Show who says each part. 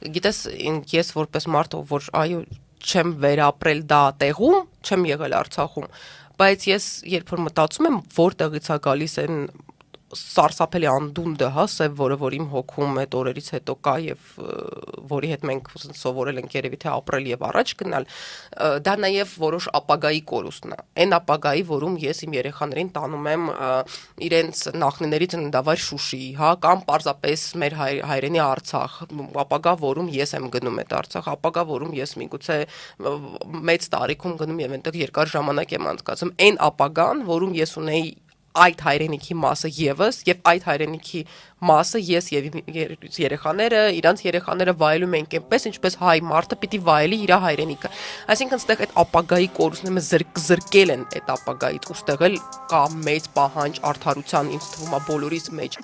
Speaker 1: Գիտես, ես որպես մարդ, որ այո, չեմ վերապրել դա տեղում, չեմ եղել Արցախում, բայց ես երբ որ մտածում եմ, որտեղից է գալիս այն սարսափելի անդունդը, հա, սև, որ իմ հոգում այդ օրերից հետո կա եւ որի հետ մենք սովորել ենք երևի թե ապրել եւ առաջ գնալ, դա նաեւ որոշ ապագայի կորուստն է։ Այն ապագայի, որում ես իմ երեխաներին տանում եմ իրենց նախնիների ծննդավայր Շուշի, հա, կամ պարզապես մեր հայրենի Արցախ, ապագա, որում ես եմ գնում այդ Արցախ, ապագա, որում ես միգուցե մեծ տարիքում գնում եւ այնտեղ երկար ժամանակ եմ անցկացում, այն ապագան, որում ես ունեի այդ հայրենիքի մասը եւս եւ այդ հայրենիքի մասը ես եւ երեխաները, իրանց երեխաները վայելում ենք այնպես, ինչպես հայ մարդը պիտի վայելի իր հայրենիքը։ Այսինքն ստեղ այդ ապագայի կորուստները զրկել են այդ ապագայից, ուստեղ էլ կա մեծ պահանջ արդարության, ինձ թվում է բոլորիս մեջ։